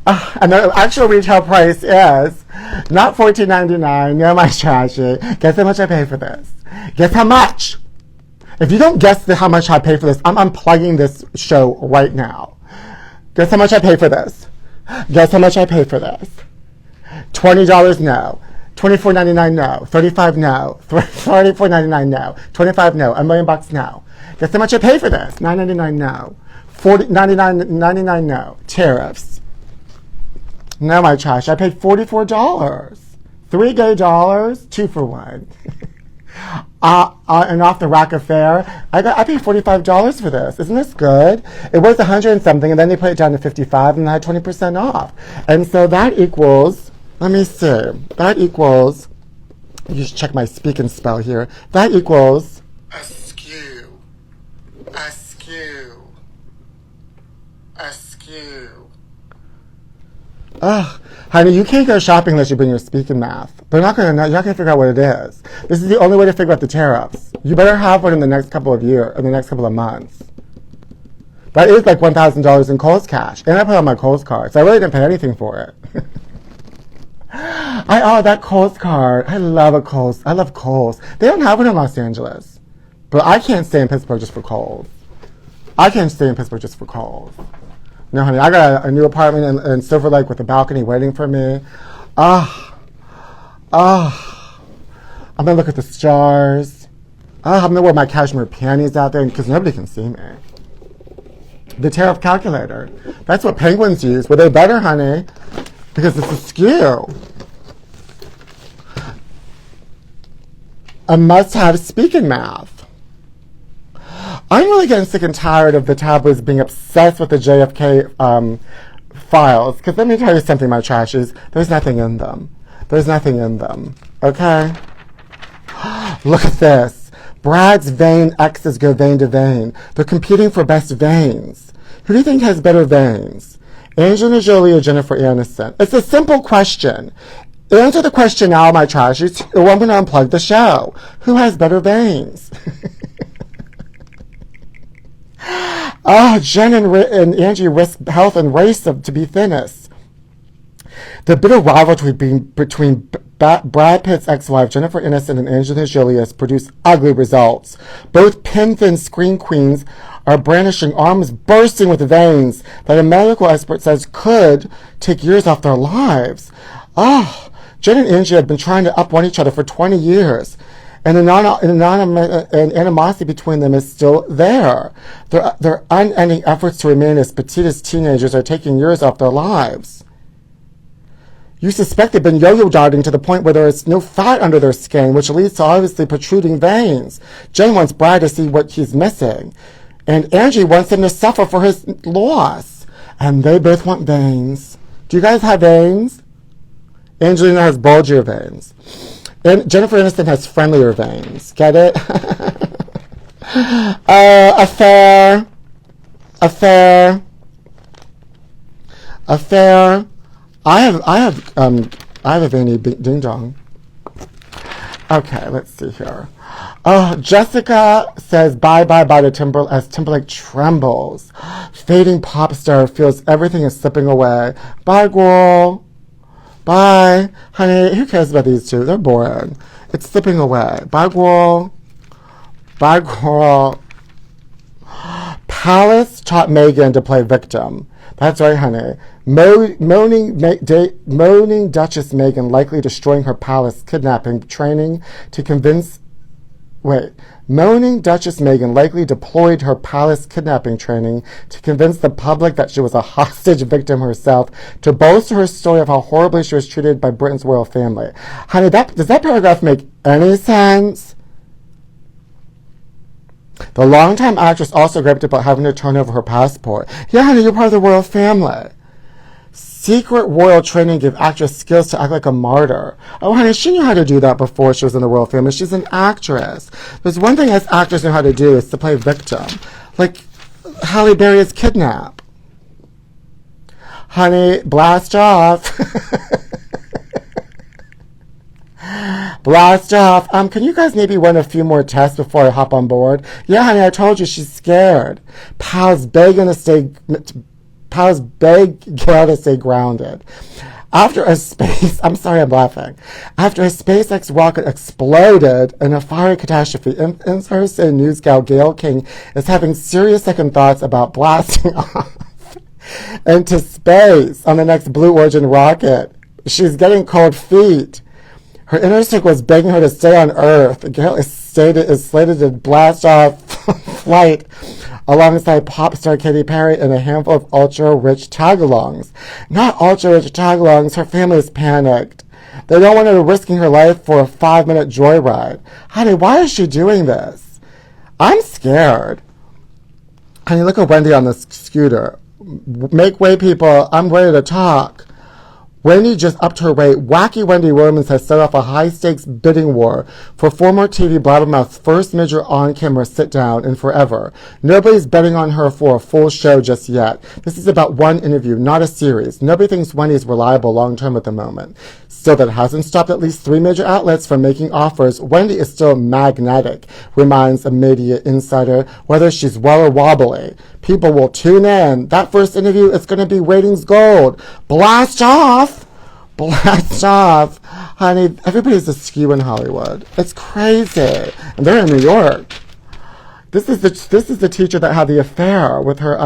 And the actual retail price is not $14.99. No, my trashy. Guess how much I pay for this? Guess how much? If you don't guess how much I pay for this, I'm unplugging this show right now. Guess how much I pay for this? Guess how much I pay for this? $20 no. $24.99 no. $35 no. $34.99 no. $25 no. $1 million no. Guess how much I pay for this? $9.99 no. $99 no. Tariffs. No, my trash. I paid $44. $3 gay, 2 for 1. And off the rack affair, I paid $45 for this. Isn't this good? It was 100 and something, and then they put it down to 55, and I had 20% off. And so that equals, let me see, that equals, you should check my speak and spell here. That equals askew, askew, askew. Ugh, honey, you can't go shopping unless you bring your speaking math. They're not going to know. You're not going to figure out what it is. This is the only way to figure out the tariffs. You better have one in the next couple of years, in the next couple of months. That is like $1,000 in Kohl's cash. And I put on my Kohl's card, so I really didn't pay anything for it. That Kohl's card. I love a Kohl's. I love Kohl's. They don't have one in Los Angeles. But I can't stay in Pittsburgh just for Kohl's. I can't stay in Pittsburgh just for Kohl's. No, honey, I got a new apartment in Silver Lake with a balcony waiting for me. I'm going to look at the stars. I'm going to wear my cashmere panties out there because nobody can see me. The tariff calculator. That's what penguins use. Well, they better, honey, because it's askew. A must-have speaking math. I'm really getting sick and tired of the tabloids being obsessed with the JFK files. Because let me tell you something, my trashies. There's nothing in them. There's nothing in them. Okay? Look at this. Brad's vain exes go vein to vein. They're competing for best veins. Who do you think has better veins? Angelina Jolie or Jennifer Aniston? It's a simple question. Answer the question now, my trashies, or I'm going to unplug the show. Who has better veins? Jen and Angie risk health and race to be thinnest. The bitter rivalry between Brad Pitt's ex-wife Jennifer Aniston and Angelina Jolie has produced ugly results. Both pin-thin screen queens are brandishing arms bursting with veins that a medical expert says could take years off their lives. Jen and Angie have been trying to up-one each other for 20 years. And animosity between them is still there. Their unending efforts to remain as petite as teenagers are taking years off their lives. You suspect they've been yo-yo dieting to the point where there is no fat under their skin, which leads to obviously protruding veins. Jen wants Brad to see what he's missing. And Angie wants him to suffer for his loss. And they both want veins. Do you guys have veins? Angelina has bulgier veins. And Jennifer Aniston has friendlier veins. Get it? Affair. I have a veiny ding dong. Okay, let's see here. Jessica says bye to Timberlake trembles. Fading pop star feels everything is slipping away. Bye, girl. Bye. Honey, who cares about these two? They're boring. It's slipping away. Bye, girl. Bye, girl. Palace taught Meghan to play victim. That's right, honey. Moaning Duchess Meghan likely destroying her palace kidnapping training to convince... Moaning Duchess Meghan likely deployed her palace kidnapping training to convince the public that she was a hostage victim herself to bolster her story of how horribly she was treated by Britain's royal family. Honey, does that paragraph make any sense? The longtime actress also griped about having to turn over her passport. Yeah, honey, you're part of the royal family. Secret royal training gave actress skills to act like a martyr. Oh, honey, she knew how to do that before she was in the royal family. She's an actress. There's one thing us actors know how to do is to play victim. Like Halle Berry's Kidnap. Honey, blast off. Blast off. Can you guys maybe run a few more tests before I hop on board? Yeah, honey, I told you she's scared. Pal's begging to pals beg Gail to stay grounded. After a space, I'm sorry I'm laughing. After a SpaceX rocket exploded in a fiery catastrophe, NBC News gal Gail King is having serious second thoughts about blasting off into space on the next Blue Origin rocket. She's getting cold feet. Her inner circle is begging her to stay on Earth. Gail is slated to blast off flight alongside pop star Katy Perry and a handful of ultra-rich tagalongs. Not ultra-rich tagalongs, her family is panicked. They don't want her risking her life for a 5-minute joyride. Honey, why is she doing this? I'm scared. Honey, look at Wendy on the scooter. Make way, people. I'm ready to talk. Wendy just upped her rate. Wacky Wendy Williams has set off a high-stakes bidding war for former TV blabbermouth's first major on-camera sit-down in forever. Nobody's betting on her for a full show just yet. This is about one interview, not a series. Nobody thinks Wendy's reliable long-term at the moment. Still, that hasn't stopped at least 3 major outlets from making offers. Wendy is still magnetic, reminds a media insider, whether she's well or wobbly. People will tune in. That first interview is going to be ratings gold. Blast off! Blast off! Honey, everybody's askew in Hollywood. It's crazy. And they're in New York. This is the teacher that had the affair with her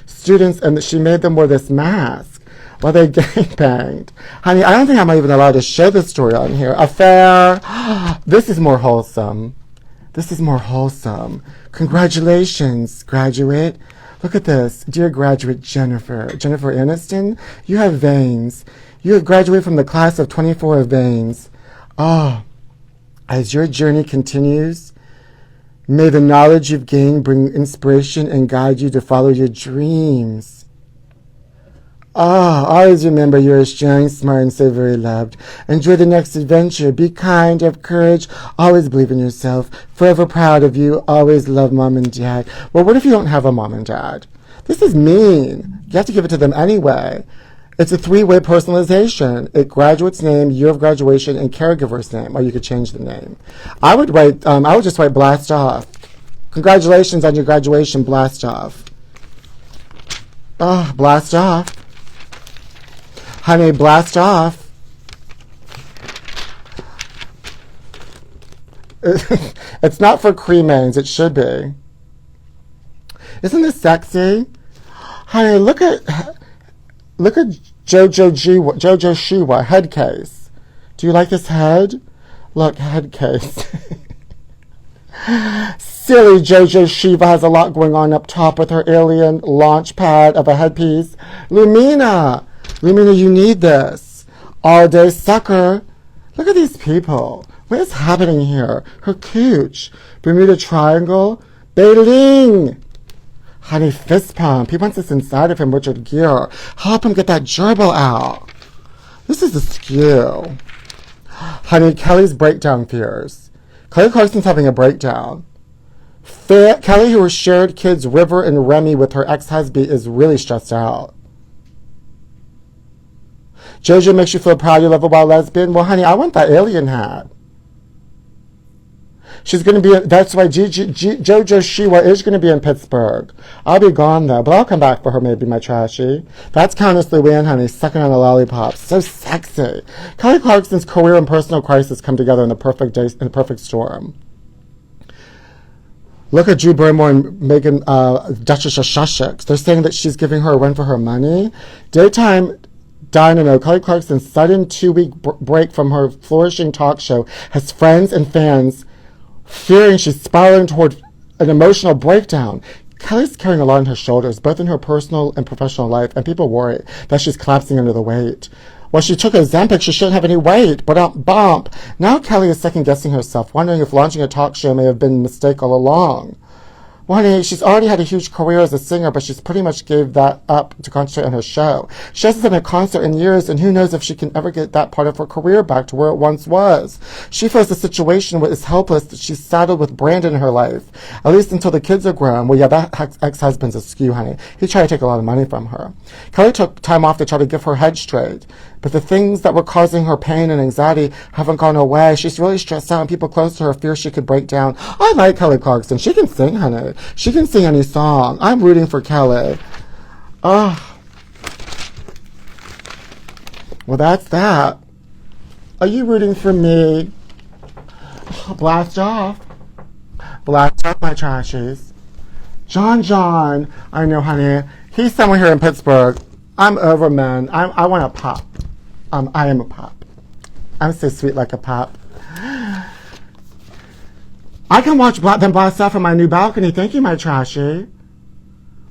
students, and she made them wear this mask while they gangbanged. Honey, I don't think I'm even allowed to show this story on here. Affair. This is more wholesome. This is more wholesome. Congratulations, graduate. Look at this. Dear graduate Jennifer Aniston, you have veins. You have graduated from the class of 24 of veins. As your journey continues, may the knowledge you've gained bring inspiration and guide you to follow your dreams. Always remember you're a strong, smart, and so very loved. Enjoy the next adventure. Be kind, have courage, always believe in yourself. Forever proud of you, always love mom and dad. Well, what if you don't have a mom and dad? This is mean. You have to give it to them anyway. It's a 3-way personalization. It graduate's name, year of graduation, and caregiver's name, or you could change the name. I would just write blast off. Congratulations on your graduation, blast off. Blast off. Honey, blast off. It's not for cremains. It should be. Isn't this sexy? Honey, look at Jojo Shiwa head case. Do you like this head? Look, head case. Silly Jojo Shiva has a lot going on up top with her alien launch pad of a headpiece. Lumina, you need this. All day sucker. Look at these people. What is happening here? Her cooch. Bermuda Triangle. Beiling. Honey, fist pump. He wants this inside of him, Richard Gere. Help him get that gerbil out. This is askew. Honey, Kelly's breakdown fears. Kelly Clarkson's having a breakdown. Kelly, who shared kids River and Remy with her ex-husband, is really stressed out. JoJo makes you feel proud you love a wild lesbian. Well, honey, I want that alien hat. She's going to be, that's why JoJo Shiwa is going to be in Pittsburgh. I'll be gone, though, but I'll come back for her, maybe, my trashy. That's Countess Luann, honey, sucking on a lollipop. So sexy. Kelly Clarkson's career and personal crisis come together in the perfect storm. Look at Drew Barrymore and Megan, Duchess of Sussex. They're saying that she's giving her a run for her money. Daytime Dynamo, Kelly Clarkson's sudden 2-week break from her flourishing talk show has friends and fans fearing she's spiraling toward an emotional breakdown. Kelly's carrying a lot on her shoulders, both in her personal and professional life, and people worry that she's collapsing under the weight. Well, she took Ozempic, she shouldn't have any weight, but bump. Now Kelly is second-guessing herself, wondering if launching a talk show may have been a mistake all along. Well, honey, she's already had a huge career as a singer, but she's pretty much gave that up to concentrate on her show. She hasn't done a concert in years, and who knows if she can ever get that part of her career back to where it once was. She feels the situation is helpless that she's saddled with Brandon in her life, at least until the kids are grown. Well, yeah, that ex-husband's askew, honey. He tried to take a lot of money from her. Kelly took time off to try to give her head straight, but the things that were causing her pain and anxiety haven't gone away. She's really stressed out, and people close to her fear she could break down. I like Kelly Clarkson. She can sing, honey. She can sing any song. I'm rooting for Kelly. Well, that's that. Are you rooting for me? Blast off. Blast off, my trashies. John. I know, honey. He's somewhere here in Pittsburgh. I'm over, man. I want a pop. I am a pop. I'm so sweet like a pop. I can watch them blast off from my new balcony. Thank you, my trashy.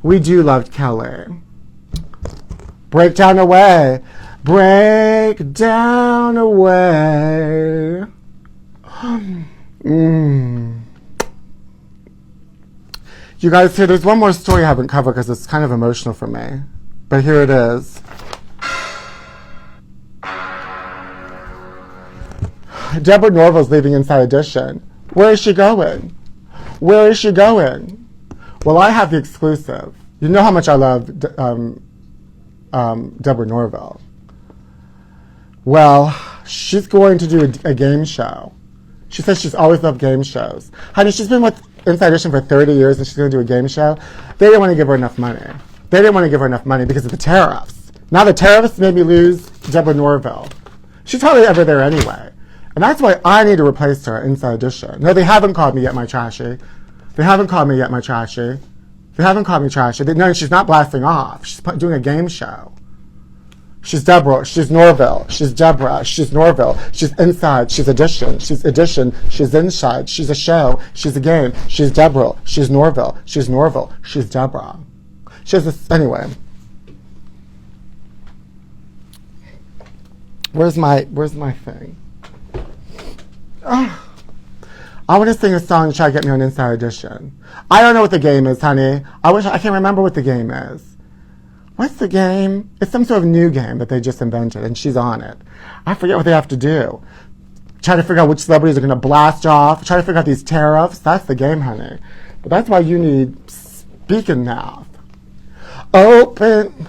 We do love Kelly. Break down away. Break down away. You guys, here, there's one more story I haven't covered because it's kind of emotional for me. But here it is. Deborah Norville's leaving Inside Edition. Where is she going? Where is she going? Well, I have the exclusive. You know how much I love Deborah Norville. Well, she's going to do a game show. She says she's always loved game shows. Honey, she's been with Inside Edition for 30 years and she's going to do a game show. They didn't want to give her enough money. They didn't want to give her enough money because of the tariffs. Now the tariffs made me lose Deborah Norville. She's hardly ever there anyway. And that's why I need to replace her Inside Edition. No, they haven't called me yet, my trashy. They haven't called me yet, my trashy. They haven't called me trashy. No, she's not blasting off. She's doing a game show. She's Deborah. She's Norville. She's Deborah. She's Norville. She's Inside. She's Edition. She's Edition. She's Inside. She's a show. She's a game. She's Deborah. She's Norville. She's Norville. She's Deborah. She has this, anyway. Where's my thing? Oh, I want to sing a song to try to get me on Inside Edition. I don't know what the game is, honey. I can't remember what the game is. What's the game? It's some sort of new game that they just invented, and she's on it. I forget what they have to do. Try to figure out which celebrities are going to blast off. Try to figure out these tariffs. That's the game, honey. But that's why you need speaking mouth. Open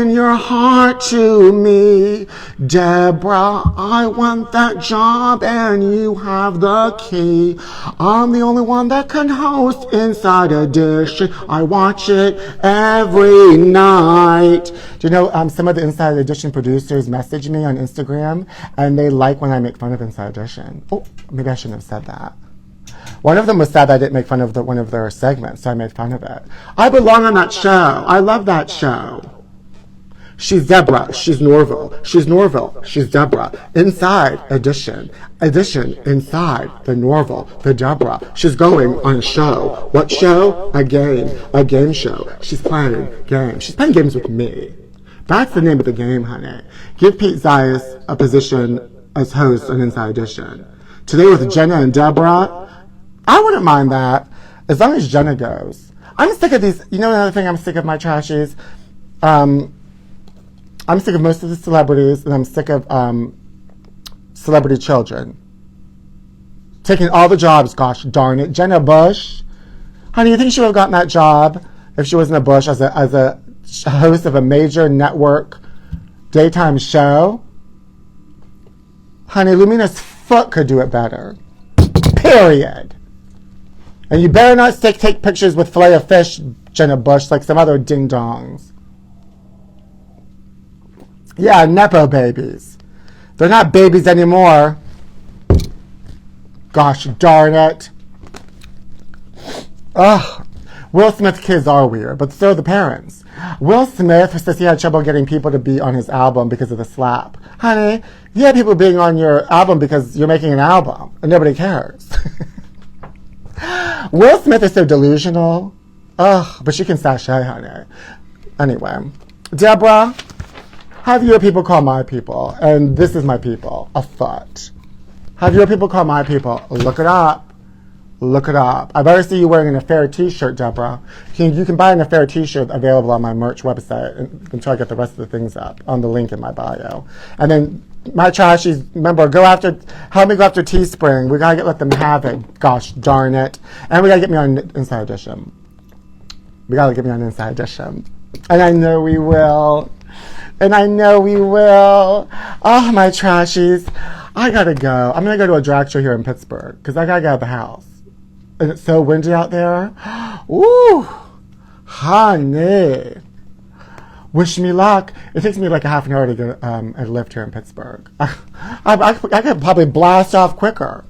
your heart to me, Deborah. I want that job and you have the key. I'm the only one that can host Inside Edition. I watch it every night. Do you know, some of the Inside Edition producers message me on Instagram and they like when I make fun of Inside Edition. Oh, maybe I shouldn't have said that. One of them was sad that I didn't make fun of one of their segments, so I made fun of it. I belong on that show. I love that show. She's Deborah. She's Norville. She's Norville. She's Deborah. Inside Edition. Edition inside the Norville, the Deborah. She's going on a show. What show? A game. A game show. She's playing games. She's playing games with me. That's the name of the game, honey. Give Pete Zayas a position as host on Inside Edition. Today with Jenna and Deborah. I wouldn't mind that, as long as Jenna goes. I'm sick of these, you know another thing I'm sick of, my trashies? I'm sick of most of the celebrities, and I'm sick of celebrity children. Taking all the jobs, gosh darn it. Jenna Bush, honey, you think she would have gotten that job if she wasn't a Bush as a host of a major network daytime show? Honey, Lumina's foot could do it better. Period. And you better not take pictures with fillet of fish, Jenna Bush, like some other ding-dongs. Yeah, Nepo babies. They're not babies anymore. Gosh darn it. Ugh. Will Smith's kids are weird, but so are the parents. Will Smith says he had trouble getting people to be on his album because of the slap. Honey, you have people being on your album because you're making an album, and nobody cares. Will Smith is so delusional. Ugh, but she can sashay, honey. Anyway, Deborah, have your people call my people, and this is my people, a foot. Have your people call my people. Look it up. Look it up. I better see you wearing an Affair t-shirt, Deborah. You can buy an Affair t-shirt available on my merch website until I get the rest of the things up on the link in my bio. And then my trashies, remember, help me go after Teespring. We gotta let them have it. Gosh darn it. And we gotta get me on Inside Edition. We gotta get me on Inside Edition. And I know we will. And I know we will. Oh, my trashies. I gotta go. I'm gonna go to a drag show here in Pittsburgh because I gotta get out of the house. And it's so windy out there. Ooh, honey. Wish me luck. It takes me like a half an hour to get a lift here in Pittsburgh. I could probably blast off quicker.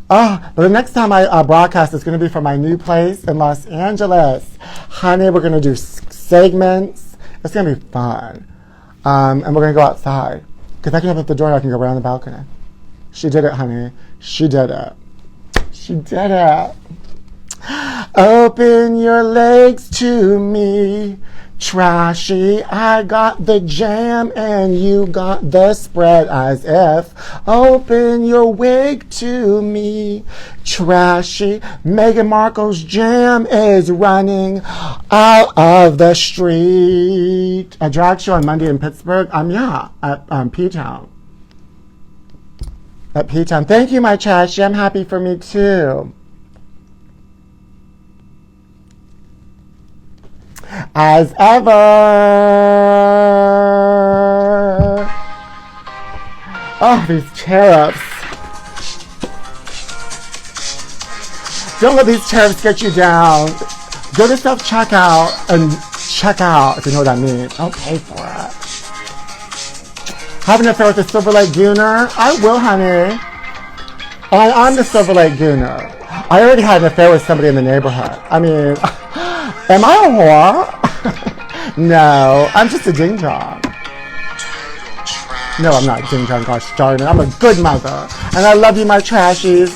But the next time I broadcast is going to be from my new place in Los Angeles. Honey, we're going to do segments. It's going to be fun. And we're going to go outside. Because I can open up the door and I can go around the balcony. She did it, honey. She did it. She did it. Open your legs to me. Trashy, I got the jam and you got the spread as if. Open your wig to me. Trashy, Meghan Markle's jam is running out of the street. A drag show on Monday in Pittsburgh. At P-Town. At P-Town. Thank you, my Trashy. I'm happy for me too. As ever. Oh, these tariffs. Don't let these tariffs get you down. Go to self-checkout and check out, if you know what that means. I'll pay for it. Have an affair with the Silver Lake Gooner? I will, honey. I'm the Silver Lake Gooner. I already had an affair with somebody in the neighborhood. I mean... Am I a whore? No, I'm just a ding-dong. No, I'm not ding-dong, gosh darn it. I'm a good mother. And I love you, my trashies.